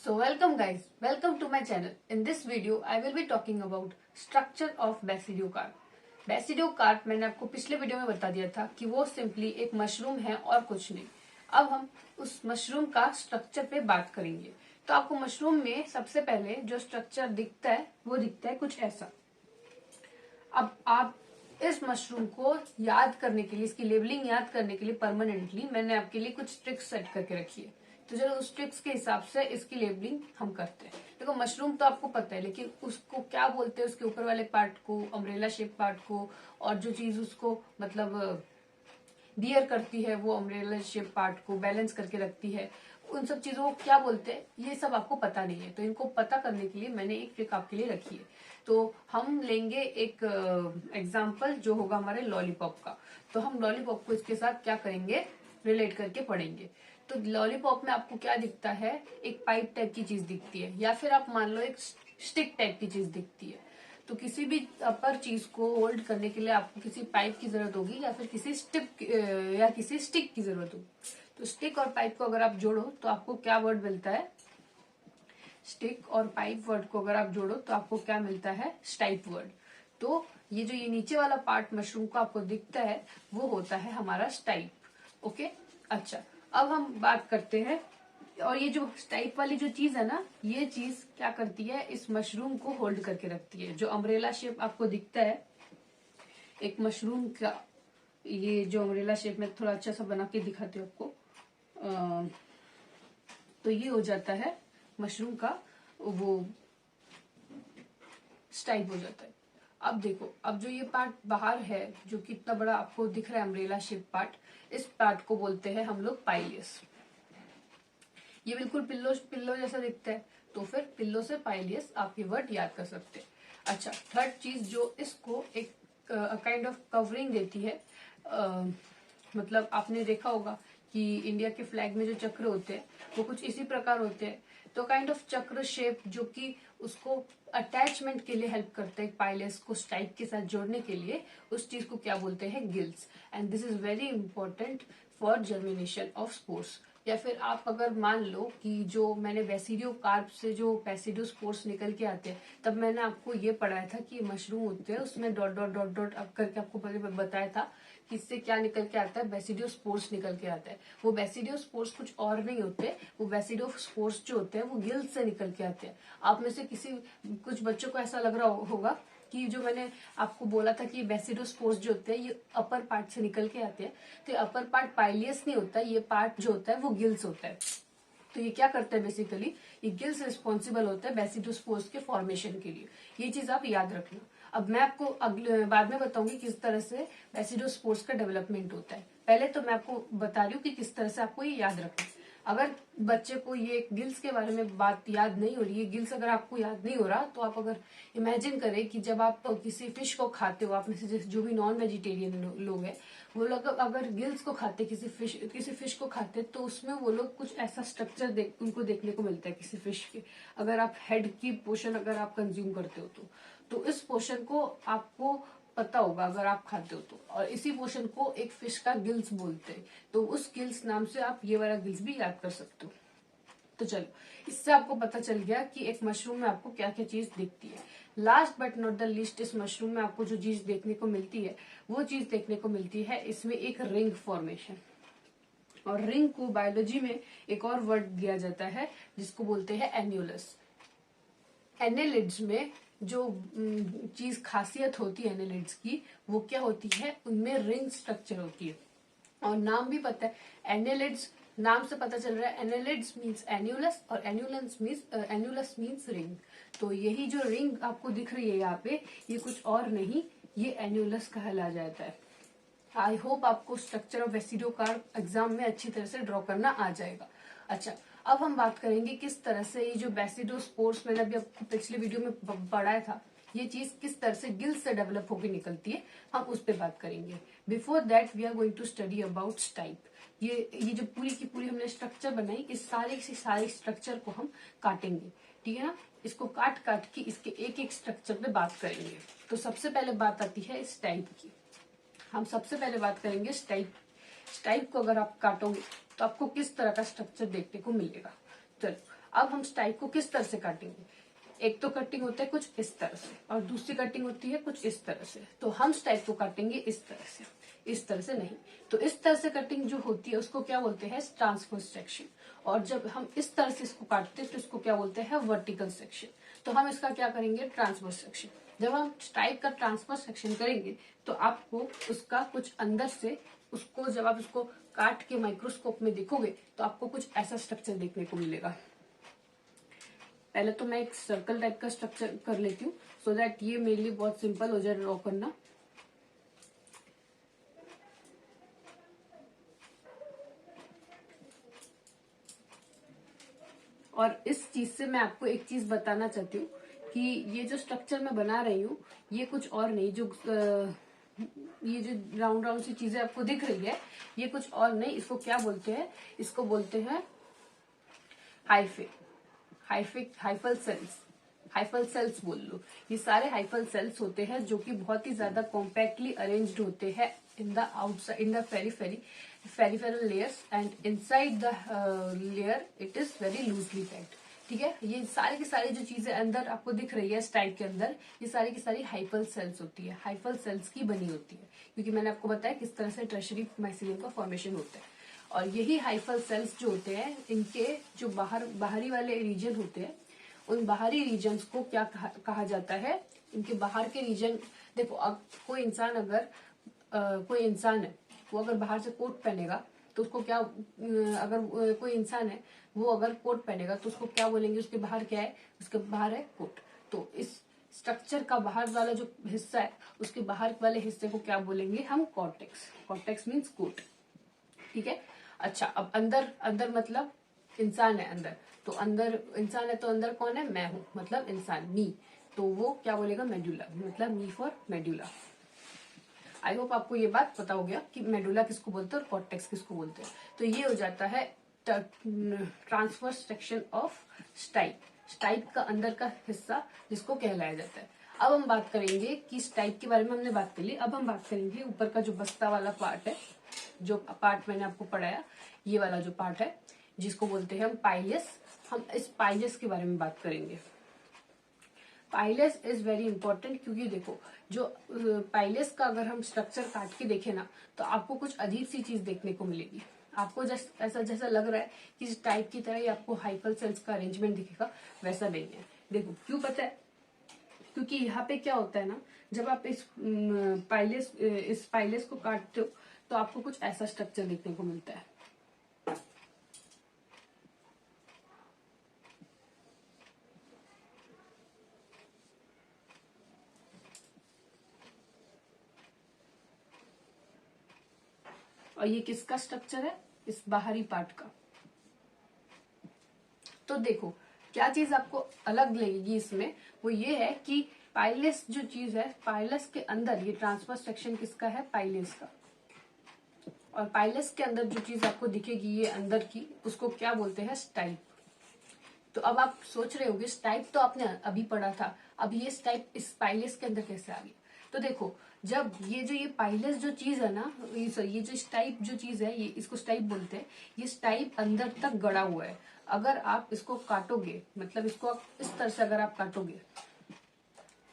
So welcome guys, welcome to my channel. In this video I will be talking about structure of basidiocarp. Basidiocarp मैंने आपको पिछले video में बता दिया था कि वो सिंपली एक मशरूम है और कुछ नहीं. अब हम उस मशरूम का स्ट्रक्चर पे बात करेंगे. तो आपको मशरूम में सबसे पहले जो स्ट्रक्चर दिखता है वो दिखता है कुछ ऐसा. अब आप इस मशरूम को याद करने के लिए, इसकी लेबलिंग याद करने के लिए परमानेंटली मैंने आपके लिए कुछ ट्रिक्स सेट करके रखी है. तो चलो उस ट्रिक्स के हिसाब से इसकी लेबलिंग हम करते हैं. देखो मशरूम तो आपको पता है, लेकिन उसको क्या बोलते हैं, उसके ऊपर वाले पार्ट को, अम्ब्रेला शेप पार्ट को, और जो चीज उसको मतलब बियर करती है वो अम्ब्रेला शेप पार्ट को बैलेंस करके रखती है, उन सब चीजों को क्या बोलते हैं ये सब आपको पता नहीं है. तो इनको पता करने के लिए मैंने एक ट्रिक आपके लिए रखी है. तो हम लेंगे एक एग्जाम्पल जो होगा हमारे लॉलीपॉप का. तो हम लॉलीपॉप को इसके साथ क्या करेंगे, रिलेट करके पढ़ेंगे. तो लॉलीपॉप में आपको क्या दिखता है, एक पाइप टाइप की चीज दिखती है, या फिर आप मान लो एक स्टिक टाइप की चीज दिखती है. तो किसी भी अपर चीज को होल्ड करने के लिए आपको किसी पाइप की जरूरत होगी, या फिर किसी स्टिक की जरूरत होगी. तो स्टिक और पाइप को अगर आप जोड़ो तो आपको क्या वर्ड मिलता है, स्टिक और पाइप वर्ड को अगर आप जोड़ो तो आपको क्या मिलता है, स्टाइप वर्ड. तो ये जो ये नीचे वाला पार्ट मशरूम को आपको दिखता है वो होता है हमारा स्टाइप. ओके. अच्छा, अब हम बात करते हैं. और ये जो स्टाइप वाली जो चीज है ना, ये चीज क्या करती है, इस मशरूम को होल्ड करके रखती है. जो अम्ब्रेला शेप आपको दिखता है एक मशरूम का, ये जो अम्ब्रेला शेप में थोड़ा अच्छा सा बना के दिखाती हूँ आपको. तो ये हो जाता है मशरूम का वो स्टाइप हो जाता है. अब देखो, अब जो ये पार्ट बाहर है जो कितना बड़ा आपको दिख रहा है अम्ब्रेला शेप पार्ट, इस पार्ट को बोलते हैं हम लोग पाइलियस. ये बिल्कुल पिल्लो पिल्लो जैसा दिखता है, तो फिर पिल्लो से पाइलियस आप ये वर्ड याद कर सकते हैं. अच्छा, थर्ड चीज जो इसको एक काइंड ऑफ कवरिंग देती है, मतलब आपने देखा होगा कि इंडिया के फ्लैग में जो चक्र होते हैं वो कुछ इसी प्रकार होते हैं. तो काइंड ऑफ चक्र शेप जो कि उसको अटैचमेंट के लिए हेल्प करते हैं, पाइलेस को स्टाइप के साथ जोड़ने के लिए, उस चीज को क्या बोलते हैं, gills. And this is very important for germination of spores. या फिर आप अगर मान लो कि जो मैंने बेसिडियोकार्प से जो बेसिडोस्पोर्स निकल के आते हैं, तब मैंने आपको ये पढ़ाया था कि मशरूम होते हैं उसमें डॉट डॉट डॉट डॉट अब करके आपको पहले बताया था कि इससे क्या निकल के आता है, बेसिडियोस्पोर्स निकल के आता है. वो बेसिडियोस्पोर्स कुछ और नहीं होते, वो बेसिडियोस्पोर्स जो होते हैं वो गिल्स से निकल के आते हैं. आप में से कुछ बच्चों को ऐसा लग रहा होगा कि जो मैंने आपको बोला था कि बेसिडोस्पोर्स जो होते हैं ये अपर पार्ट से निकल के आते हैं, तो अपर पार्ट पाइलियस नहीं होता, ये पार्ट जो होता है वो गिल्स होता है. तो ये क्या करता है, बेसिकली ये गिल्स रिस्पॉन्सिबल होता है बेसिडोस्पोर्स के फॉर्मेशन के लिए. ये चीज आप याद रखना. अब मैं आपको अगले बाद में बताऊंगी किस तरह से बेसिडोस्पोर्स का डेवलपमेंट होता है. पहले तो मैं आपको बता रही हूँ कि किस तरह से आपको ये याद रखना है. अगर बच्चे को ये गिल्स के बारे में बात याद नहीं हो रही है, गिल्स अगर आपको याद नहीं हो रहा, तो आप अगर इमेजिन करें कि जब आप किसी फिश को खाते हो, आप में से जो भी नॉन वेजिटेरियन लोग हैं वो लोग अगर गिल्स को खाते, किसी फिश को खाते, तो उसमें वो लोग कुछ ऐसा स्ट्रक्चर उनको देखने को मिलता है किसी फिश के. अगर आप हेड की पोर्शन अगर आप कंज्यूम करते हो तो इस पोर्शन को आपको पता होगा अगर आप खाते हो तो. और इसी पोर्शन को एक फिश का गिल्स बोलते हैं. तो उस गिल्स नाम से आप ये वाला गिल्स भी याद कर सकते हो. तो चलो, इससे आपको पता चल गया कि एक मशरूम में आपको क्या क्या चीज दिखती है. Last but not the least, इस मशरूम में आपको जो चीज देखने को मिलती है वो चीज देखने को मिलती है इसमें एक रिंग फॉर्मेशन. और रिंग को बायोलॉजी में एक और वर्ड दिया जाता है जिसको बोलते हैं एन्यूलस. एनेलिड्स में जो चीज खासियत होती है एनेलिड्स की, वो क्या होती है, उनमें रिंग स्ट्रक्चर होती है. और नाम भी पता है, एनेलिड्स नाम से पता चल रहा है, एनेलिड्स मीन्स एन्यूलस और एन्यूलस मीन्स रिंग. तो यही जो रिंग आपको दिख रही है यहाँ पे, ये कुछ और नहीं, ये एन्यूलस कहला जाता है. आई होप आपको स्ट्रक्चर ऑफ बेसिडियोकार्प एग्जाम में अच्छी तरह से ड्रॉ करना आ जाएगा. अच्छा, अब हम बात करेंगे किस तरह से ये जो बेसिडोस्पोर्स मैंने अभी आपको पिछले वीडियो में पढ़ाया था, ये चीज किस तरह से गिल्स से डेवलप होकर निकलती है, हम उस पर बात करेंगे. Before that we are going to study about स्टाइप. ये जो पूरी की पूरी हमने स्ट्रक्चर बनाई, इस सारे स्ट्रक्चर को हम काटेंगे, ठीक है ना. इसको काट काट के इसके एक एक स्ट्रक्चर पे बात करेंगे. तो सबसे पहले बात आती है स्टाइप की. हम सबसे पहले बात करेंगे स्टाइप. स्टाइप को अगर आप काटोगे तो आपको किस तरह का स्ट्रक्चर देखने को मिलेगा. चलो, अब हम स्टाइप को किस तरह से काटेंगे, एक तो कटिंग होता है कुछ इस तरह से और दूसरी कटिंग होती है कुछ इस तरह से। तो हम स्टाइप को काटेंगे इस तरह से, इस तरह से नहीं। तो इस तरह से कटिंग जो होती है उसको क्या बोलते हैं, ट्रांसवर्स सेक्शन। और जब हम इस तरह से इसको काटते हैं तो इसको क्या बोलते हैं, वर्टिकल सेक्शन। तो हम इसका क्या करेंगे, ट्रांसवर्स सेक्शन। जब हम स्टाइप का ट्रांसवर्स सेक्शन करेंगे तो आपको उसका कुछ अंदर से, उसको जब आप उसको काट के माइक्रोस्कोप में देखोगे तो आपको कुछ ऐसा स्ट्रक्चर देखने को मिलेगा। पहले तो मैं एक सर्कल टाइप का स्ट्रक्चर कर लेती हूँ सो दैट ये मेरे लिए बहुत सिंपल हो जाए ड्रॉ करना। और इस चीज से मैं आपको एक चीज बताना चाहती हूँ कि ये जो स्ट्रक्चर मैं बना रही हूँ ये कुछ और नहीं, जो ये जो राउंड राउंड सी चीजें आपको दिख रही है ये कुछ और नहीं, इसको क्या बोलते हैं, इसको बोलते हैं हाइफल सेल्स, हाइफल सेल्स बोल लो। ये सारे हाइफल सेल्स होते हैं जो कि बहुत ही ज्यादा कॉम्पैक्टली अरेंज्ड होते हैं in the outside, in the peripheral layers and inside the layer it is very loosely packed. ठीक है, ये सारी की सारी जो चीजें अंदर आपको दिख रही है स्टाइप के अंदर, ये सारी की सारी हाइफल सेल्स होती है, हाइफल सेल्स की बनी होती है। क्योंकि मैंने आपको बताया किस तरह से टर्शरी माइसीलियम का फॉर्मेशन होता है। और यही हाइफल सेल्स जो होते हैं, इनके जो बाहरी वाले रीजन होते हैं, उन बाहरी रीजन्स को क्या कहा जाता है, इनके बाहर के रीजन। देखो अब कोई इंसान अगर कोई इंसान है वो अगर बाहर से कोट पहनेगा तो उसको क्या, अगर कोई इंसान है वो अगर कोट पहनेगा तो उसको क्या बोलेंगे, उसके बाहर क्या है, उसके बाहर है कोट। तो इस स्ट्रक्चर का बाहर वाला जो हिस्सा है उसके बाहर वाले हिस्से को क्या बोलेंगे हम, कॉर्टेक्स। Cortex means coat. ठीक है, अच्छा अब अंदर मतलब इंसान है अंदर, तो अंदर इंसान है तो अंदर कौन है, मैं हूं, मतलब इंसान, मी। तो वो क्या बोलेगा, मेडुला, मतलब me for medulla. I hope आपको ये बात पता हो गया कि मेडुला किसको बोलते हैं और कॉर्टेक्स किसको बोलते हैं। तो ये हो जाता है transverse section of stipe, stipe का अंदर का हिस्सा जिसको कहलाया जाता है। अब हम बात करेंगे कि स्टाइप के बारे में हमने बात कर ली, अब हम बात करेंगे ऊपर का जो बस्ता वाला पार्ट है, जो पार्ट मैंने आपको पढ़ाया, ये वाला जो पार्ट है जिसको बोलते हैं हम पाइलेस। हम इस पाइलेस के बारे में बात करेंगे। पाइलेस इज वेरी इंपॉर्टेंट क्योंकि देखो जो पाइलेस का अगर हम स्ट्रक्चर काट के देखें ना तो आपको कुछ अजीब सी चीज देखने को मिलेगी। आपको जैसा लग रहा है कि इस टाइप की तरह ही आपको हाइफल सेल्स का अरेंजमेंट दिखेगा, वैसा नहीं है। देखो क्यों पता है, क्योंकि यहाँ पे क्या होता है ना, जब आप इस पाइलेस को काटते हो तो आपको कुछ ऐसा स्ट्रक्चर देखने को मिलता है। और ये किसका स्ट्रक्चर है, इस बाहरी पार्ट का। तो देखो क्या चीज आपको अलग लगेगी इसमें, वो ये है कि पाइलेस जो चीज है, पाइलेस के अंदर ये ट्रांसवर्स सेक्शन किसका है, पाइलेस का। और पाइलेस के अंदर जो चीज आपको दिखेगी ये अंदर की, उसको क्या बोलते हैं, स्टाइप। तो अब आप सोच रहे होगे स्टाइप तो आपने अभी पढ़ा था, अब ये स्टाइप इस पाइलेस के अंदर कैसे आ गया। तो देखो जब ये पाइलेस जो चीज है ना, ये जो स्टाइप जो चीज है, ये इसको स्टाइप बोलते हैं, ये स्टाइप अंदर तक गड़ा हुआ है। अगर आप इसको काटोगे, मतलब इसको आप इस तरह से अगर आप काटोगे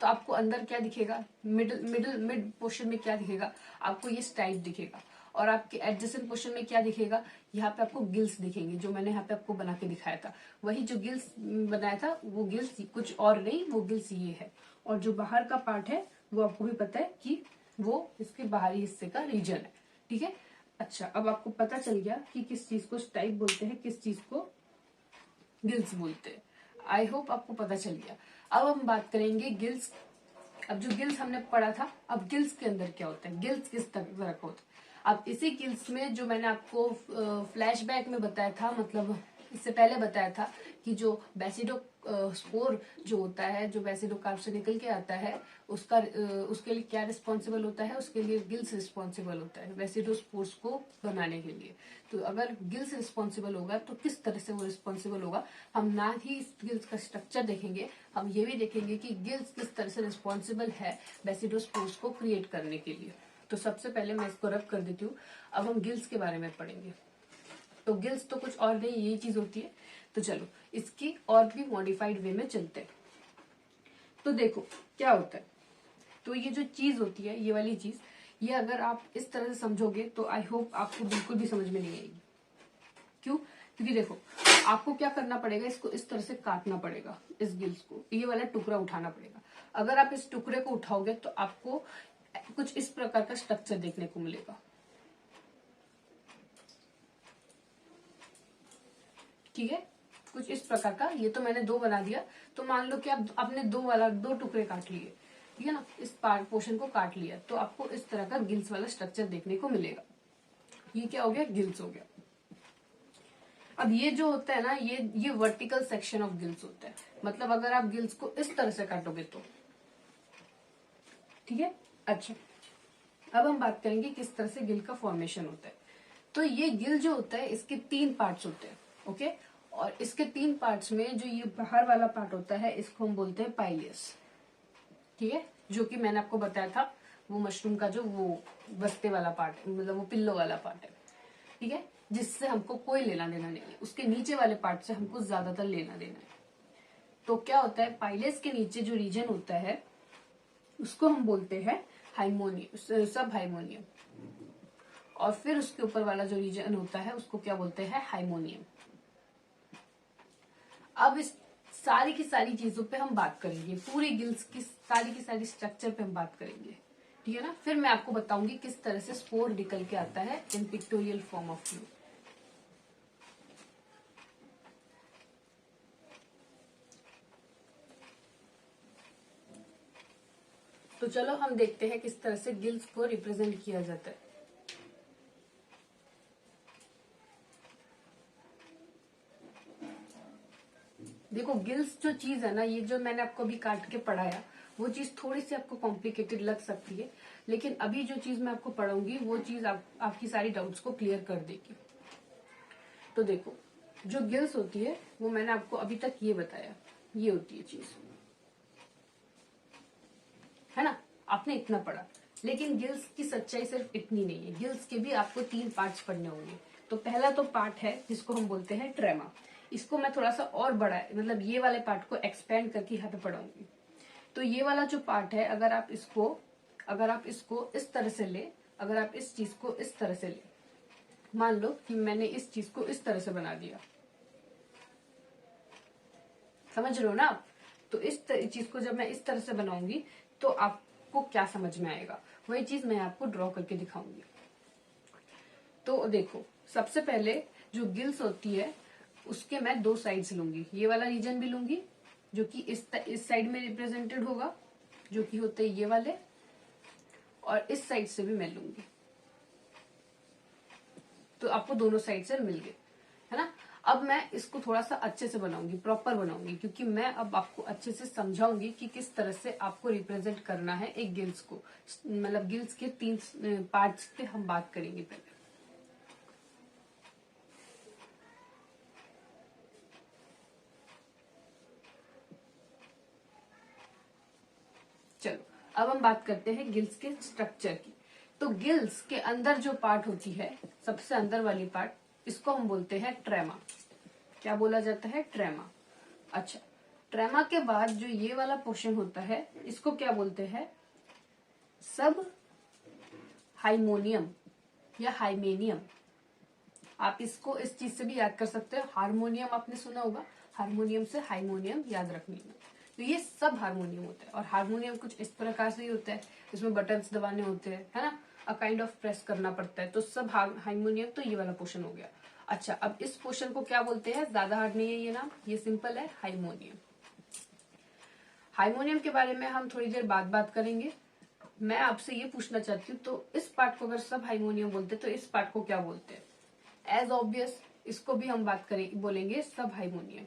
तो आपको अंदर क्या दिखेगा, मिड पोर्शन में क्या दिखेगा, आपको ये स्टाइप दिखेगा। और आपके एडजेसेंट पोर्शन में क्या दिखेगा, यहाँ पे आपको गिल्स दिखेंगे, जो मैंने यहाँ पे आपको बना के दिखाया था। वही जो गिल्स बनाया था वो गिल्स कुछ और नहीं, वो गिल्स ये है। और जो बाहर का पार्ट है वो आपको भी पता है कि वो इसके बाहरी हिस्से का रीजन है। ठीक है, अच्छा अब आपको पता चल गया कि किस चीज को स्टाइप बोलते हैं, किस चीज को गिल्स बोलते हैं। आई होप आपको पता चल गया। अब हम बात करेंगे गिल्स। अब जो गिल्स हमने पढ़ा था, अब गिल्स के अंदर क्या होता है, गिल्स किस तरह का होता है। अब इसी गिल्स में जो मैंने आपको फ्लैशबैक में बताया था, मतलब इससे पहले बताया था कि जो बेसिडो स्पोर जो होता है, जो बेसिडो कार्प से निकल के आता है, उसके लिए क्या रिस्पॉन्सिबल होता है, उसके लिए गिल्स रिस्पॉन्सिबल होता है बेसिडो स्पोर्स को बनाने के लिए। तो अगर गिल्स रिस्पॉन्सिबल होगा तो किस तरह से वो रिस्पॉन्सिबल होगा, हम ना ही गिल्स का स्ट्रक्चर देखेंगे, हम ये भी देखेंगे कि गिल्स किस तरह से रिस्पॉन्सिबल है बेसिडो स्पोर्स को क्रिएट करने के लिए। तो सबसे पहले मैं इसको रब कर देती हूँ। अब हम गिल्स के बारे में पढ़ेंगे। तो गिल्स तो कुछ और नहीं, यही चीज होती है। तो चलो इसकी और भी मॉडिफाइड वे में चलते हैं। तो देखो क्या होता है, तो ये जो चीज होती है, ये वाली चीज, ये अगर आप इस तरह से समझोगे तो आई होप आपको बिल्कुल भी समझ में नहीं आएगी। क्यों? क्योंकि देखो आपको क्या करना पड़ेगा, इसको इस तरह से काटना पड़ेगा, इस गिल्स को, ये वाला टुकड़ा उठाना पड़ेगा। अगर आप इस टुकड़े को उठाओगे तो आपको कुछ इस प्रकार का स्ट्रक्चर देखने को मिलेगा। ठीक है, कुछ इस प्रकार का। ये तो मैंने 2 बना दिया, तो मान लो कि आप आपने 2 टुकड़े काट लिए, ठीक है ना, इस पार्ट पोर्शन को काट लिया, तो आपको इस तरह का गिल्स वाला स्ट्रक्चर देखने को मिलेगा। ये क्या हो गया? गिल्स हो गया। अब ये जो होता है ना, ये वर्टिकल सेक्शन ऑफ गिल्स होता है। मतलब अगर आप गिल्स को इस तरह से काटोगे तो, ठीक है। अच्छा, अब हम बात करेंगे किस तरह से गिल का फॉर्मेशन होता है। तो ये गिल जो होता है, इसके 3 पार्ट्स होते हैं, ओके। और इसके 3 पार्ट्स में जो ये बाहर वाला पार्ट होता है, इसको हम बोलते हैं पाइलियस, ठीक है, जो कि मैंने आपको बताया था, वो मशरूम का जो वो बस्ते वाला पार्ट है, मतलब वो पिल्लो वाला पार्ट है, ठीक है, जिससे हमको कोई लेना देना नहीं है। उसके नीचे वाले पार्ट से हमको ज्यादातर लेना देना है। तो क्या होता है, पाइलेस के नीचे जो रीजन होता है उसको हम बोलते हैं हाइमोनियम, सब हाइमोनियम। और फिर उसके ऊपर वाला जो रीजन होता है उसको क्या बोलते हैं? हाइमोनियम। अब इस सारी की सारी चीजों पे हम बात करेंगे, पूरे गिल्स की सारी स्ट्रक्चर पे हम बात करेंगे, ठीक है ना। फिर मैं आपको बताऊंगी किस तरह से स्पोर निकल के आता है इन पिक्टोरियल फॉर्म ऑफ व्यू। तो चलो हम देखते हैं किस तरह से गिल्स को रिप्रेजेंट किया जाता है। देखो गिल्स जो चीज है ना, ये जो मैंने आपको अभी काट के पढ़ाया, वो चीज थोड़ी सी आपको कॉम्प्लिकेटेड लग सकती है, लेकिन अभी जो चीज मैं आपको पढ़ाऊंगी वो चीज आपकी सारी डाउट्स को क्लियर कर देगी। तो देखो, जो गिल्स होती है वो मैंने आपको अभी तक ये बताया, ये होती है चीज, है ना। आपने इतना पढ़ा, लेकिन गिल्स की सच्चाई सिर्फ इतनी नहीं है। गिल्स के भी आपको 3 पार्ट्स पढ़ने होंगे। तो पहला तो पार्ट है जिसको हम बोलते हैं ट्रेमा। इसको मैं थोड़ा सा और बड़ा, मतलब ये वाले पार्ट को एक्सपेंड करके यहाँ पे पढ़ाऊंगी। तो ये वाला जो पार्ट है, अगर आप इसको इस तरह से ले, अगर आप इस चीज को इस तरह से ले, मान लो कि मैंने इस चीज को इस तरह से बना दिया, समझ रहे हो ना आप। तो इस चीज को जब मैं इस तरह से बनाऊंगी तो आपको क्या समझ में आएगा, वही चीज मैं आपको ड्रॉ करके दिखाऊंगी। तो देखो, सबसे पहले जो गिल्स होती है उसके मैं 2 साइड्स लूंगी। ये वाला रीजन भी लूंगी जो कि इस साइड में रिप्रेजेंटेड होगा, जो कि होते हैं ये वाले, और इस साइड से भी मैं लूंगी। तो आपको दोनों साइड से मिल गए, है ना। अब मैं इसको थोड़ा सा अच्छे से बनाऊंगी, प्रॉपर बनाऊंगी, क्योंकि मैं अब आपको अच्छे से समझाऊंगी कि किस तरह से आपको रिप्रेजेंट करना है एक गिल्स को। मतलब गिल्स के 3 पार्ट्स पे हम बात करेंगे पहले। चलो अब हम बात करते हैं गिल्स के स्ट्रक्चर की। तो गिल्स के अंदर जो पार्ट होती है, सबसे अंदर वाली पार्ट, इसको हम बोलते हैं ट्रेमा। क्या बोला जाता है? ट्रेमा। अच्छा, ट्रेमा के बाद जो ये वाला पोर्शन होता है, इसको क्या बोलते हैं? सब हाइमोनियम या हाइमेनियम। आप इसको इस चीज से भी याद कर सकते हो, हारमोनियम आपने सुना होगा, हारमोनियम से हाइमोनियम याद रखनी है। तो ये सब हारमोनियम होता है, और हारमोनियम कुछ इस प्रकार से ही होता है, इसमें बटन्स दबाने होते हैं, है ना, अ काइंड ऑफ प्रेस करना पड़ता है। तो सब हारमोनियम, तो ये वाला पोर्शन हो गया। अच्छा, अब इस पोर्शन को क्या बोलते हैं? ज्यादा हार्ड नहीं है ये नाम, ये सिंपल है, हाइमोनियम। हाइमोनियम के बारे में हम थोड़ी देर बाद बात करेंगे। मैं आपसे ये पूछना चाहती हूँ, तो इस पार्ट को अगर सब हाइमोनियम बोलते हैं तो इस पार्ट को क्या बोलते हैं? एज ऑब्वियस इसको भी हम बात करें, बोलेंगे सब हाइमोनियम।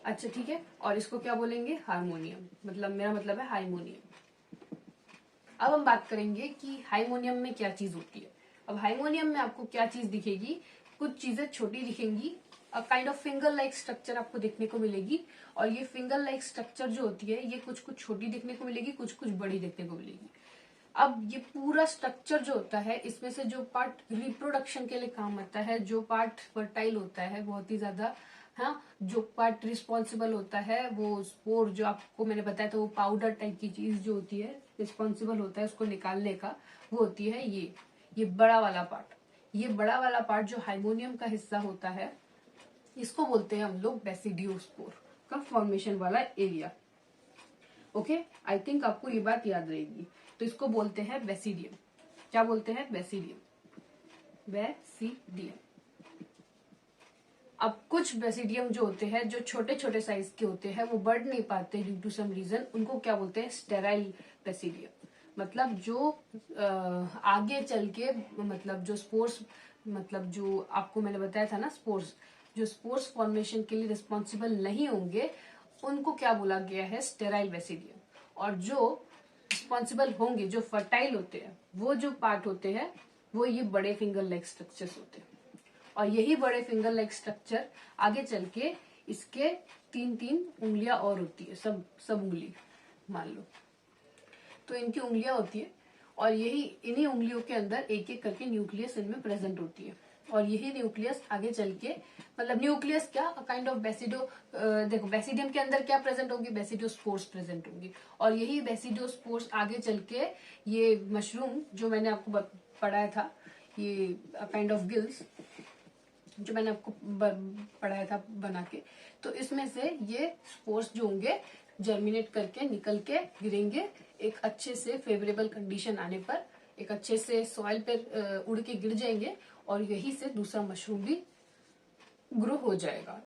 अच्छा ठीक है, और इसको क्या बोलेंगे? हारमोनियम। मतलब मेरा मतलब है हाइमोनियम। अब हम बात करेंगे कि हाइमोनियम में क्या चीज होती है। अब हाइमोनियम में आपको क्या चीज दिखेगी? कुछ चीजें छोटी दिखेंगी, a kind of finger like structure आपको देखने को मिलेगी। और ये फिंगर लाइक स्ट्रक्चर जो होती है, ये कुछ कुछ छोटी देखने को मिलेगी, कुछ कुछ बड़ी देखने को मिलेगी। अब ये पूरा स्ट्रक्चर जो होता है, इसमें से जो पार्ट रिप्रोडक्शन के लिए काम आता है, जो पार्ट फर्टाइल होता है बहुत ही ज्यादा, हाँ, जो पार्ट रिस्पॉन्सिबल होता है, वो स्पोर जो आपको मैंने बताया था, वो पाउडर टाइप की चीज जो होती है रिस्पॉन्सिबल होता है उसको निकालने का, वो होती है ये बड़ा वाला पार्ट। ये बड़ा वाला पार्ट जो हाइमोनियम का हिस्सा होता है, इसको बोलते हैं हम लोग बेसिडियोस्पोर का फॉर्मेशन वाला एरिया। ओके, आई थिंक आपको ये बात याद रहेगी। तो इसको बोलते हैं बेसिडियम। क्या बोलते हैं? बेसिडियम। बेसिडियम। अब कुछ बेसिडियम जो होते हैं, जो छोटे छोटे साइज के होते हैं, वो बढ़ नहीं पाते ड्यू टू सम रीजन, उनको क्या बोलते हैं? Sterile basidium. मतलब जो आगे चल के, मतलब जो स्पोर्स, मतलब जो आपको मैंने बताया था ना, स्पोर्स, जो स्पोर्स फॉर्मेशन के लिए रिस्पॉन्सिबल नहीं होंगे, उनको क्या बोला गया है? Sterile basidium. और जो रिस्पॉन्सिबल होंगे, जो फर्टाइल होते हैं, वो जो पार्ट होते हैं, वो ये बड़े फिंगर लाइक स्ट्रक्चर्स होते हैं। और यही बड़े फिंगर लाइक स्ट्रक्चर आगे चल के इसके 3-3 उंगलियां और होती है, सब उंगली मान लो, तो इनकी उंगलियां होती है, और यही इन्हीं उंगलियों के अंदर एक एक करके न्यूक्लियस इनमें प्रेजेंट होती है। और यही न्यूक्लियस आगे चल के, मतलब न्यूक्लियस क्या, काइंड ऑफ बेसिडो, देखो बेसिडियम के अंदर क्या प्रेजेंट होगी? बेसिडोस्पोर्स प्रेजेंट होंगी। और यही बेसिडोस्पोर्स आगे चल के ये मशरूम जो मैंने आपको पढ़ाया था, ये काइंड ऑफ गिल्स जो मैंने आपको पढ़ाया था बना के, तो इसमें से ये स्पोर्स जो होंगे जर्मिनेट करके निकल के गिरेंगे, एक अच्छे से फेवरेबल कंडीशन आने पर एक अच्छे से सॉइल पे उड़ के गिर जाएंगे, और यही से दूसरा मशरूम भी ग्रो हो जाएगा।